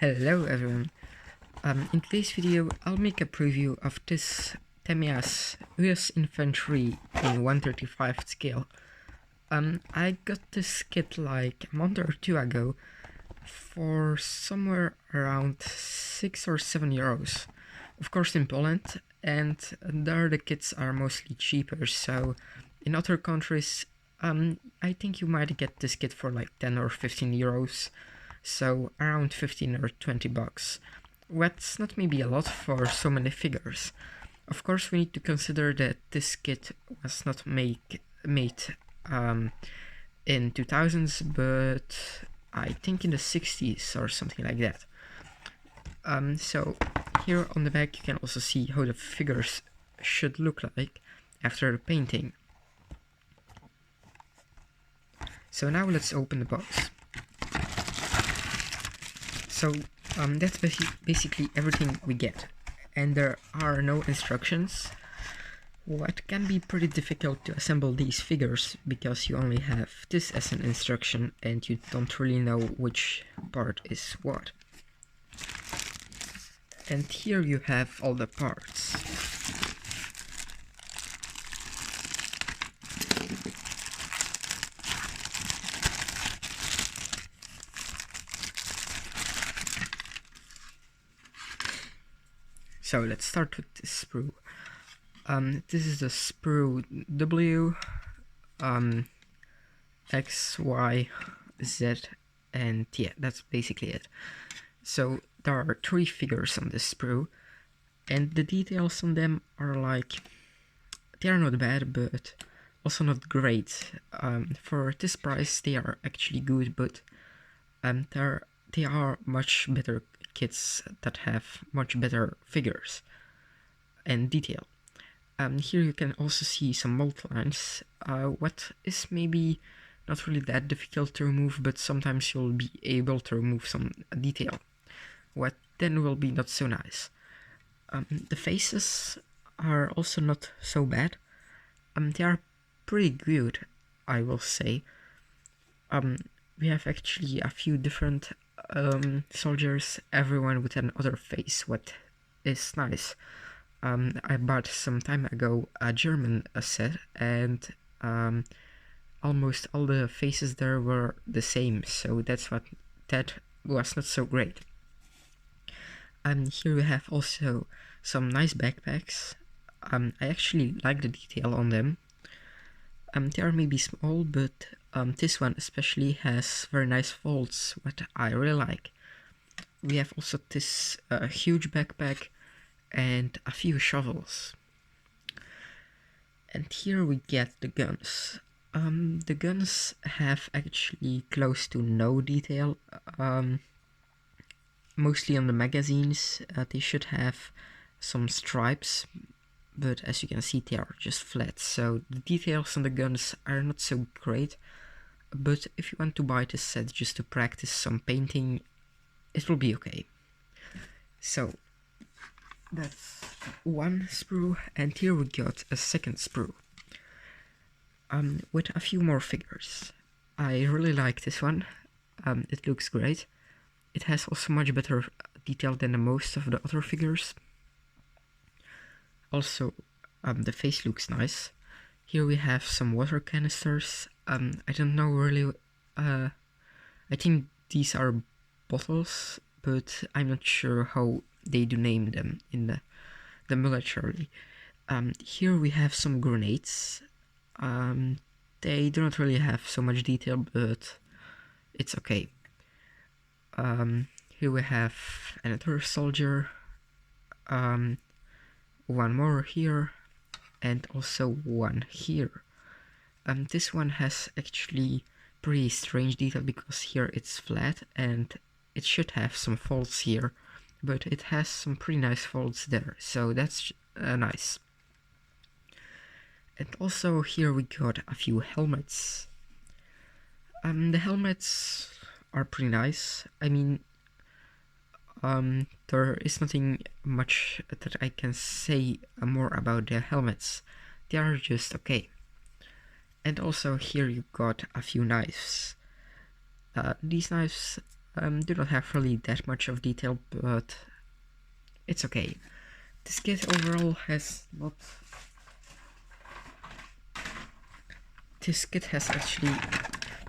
Hello everyone. In today's video, I'll make a preview of this tamiya's US infantry in 135 scale. I got this kit like a month or two ago for somewhere around 6 or 7 euros. Of course in Poland, and there the kits are mostly cheaper, so in other countries I think you might get this kit for like 10 or 15 euros. So around 15 or 20 bucks. That's not maybe a lot for so many figures. Of course, we need to consider that this kit was not made in 2000s, but I think in the 60s or something like that. So here on the back you can also see how the figures should look like after the painting. So now let's open the box. So that's basically everything we get, and there are no instructions. What can be pretty difficult to assemble these figures because you only have this as an instruction and you don't really know which part is what. And here you have all the parts. So let's start with this sprue. This is the Sprue W, X, Y, Z, and yeah, that's basically it. So there are 3 figures on this sprue, and the details on them are like, they are not bad, but also not great. For this price they are actually good, but they are much better kits that have much better figures and detail. Here you can also see some mold lines, what is maybe not really that difficult to remove, but sometimes you'll be able to remove some detail, what then will be not so nice. The faces are also not so bad. They are pretty good, I will say. We have actually a few different soldiers, everyone with another face, what is nice. I bought some time ago a German set, and almost all the faces there were the same, so that was not so great. Here we have also some nice backpacks. I actually like the detail on them. They are maybe small, but this one especially has very nice folds, what I really like. We have also this huge backpack and a few shovels. And here we get the guns. The guns have actually close to no detail. Mostly on the magazines, they should have some stripes, but as you can see they are just flat, so the details on the guns are not so great. But if you want to buy this set just to practice some painting, it will be okay. So that's one sprue, and here we got a second sprue with a few more figures. I really like this one. It looks great. It has also much better detail than most of the other figures. Also, the face looks nice. Here we have some water canisters. I don't know really. I think these are bottles, but I'm not sure how they do name them in the military. Here we have some grenades. They do not really have so much detail, but it's okay. Here we have another soldier, one more here, and also one here. This one has actually pretty strange detail because here it's flat and it should have some folds here, but it has some pretty nice folds there, so that's nice. And also here we got a few helmets. The helmets are pretty nice. I mean, there is nothing much that I can say more about the helmets. They are just okay. And also here you got a few knives. These knives do not have really that much of detail, but it's okay. This kit overall has not... This kit has actually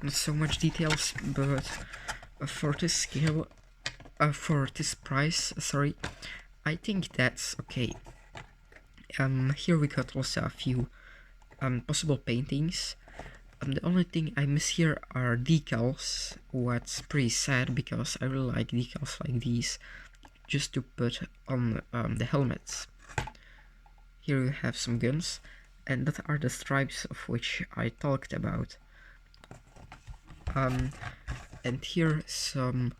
not so much details, but for this scale, for this price, sorry, I think that's okay. Here we got also a few possible paintings. The only thing I miss here are decals, what's pretty sad because I really like decals like these, just to put on the helmets. Here you have some guns, and that are the stripes of which I talked about. And here some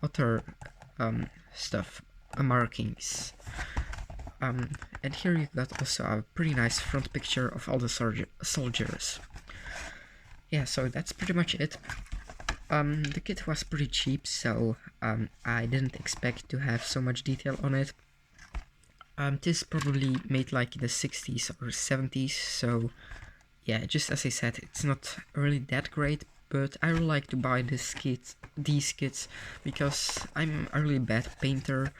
other stuff, markings. And here you got also a pretty nice front picture of all the soldiers. Yeah, so that's pretty much it. The kit was pretty cheap, so I didn't expect to have so much detail on it. This probably made like in the 60s or 70s, so yeah, just as I said, it's not really that great, but I really like to buy these kits because I'm a really bad painter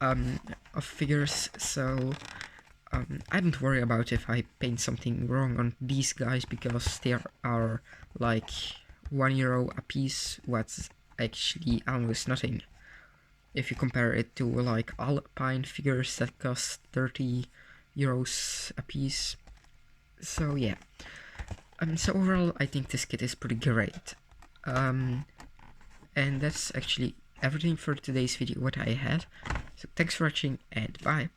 of figures, so I don't worry about if I paint something wrong on these guys because they are like €1 a piece, what's actually almost nothing if you compare it to like Alpine figures that cost €30 a piece. So yeah, so overall I think this kit is pretty great. And that's actually everything for today's video what I had. So thanks for watching and bye.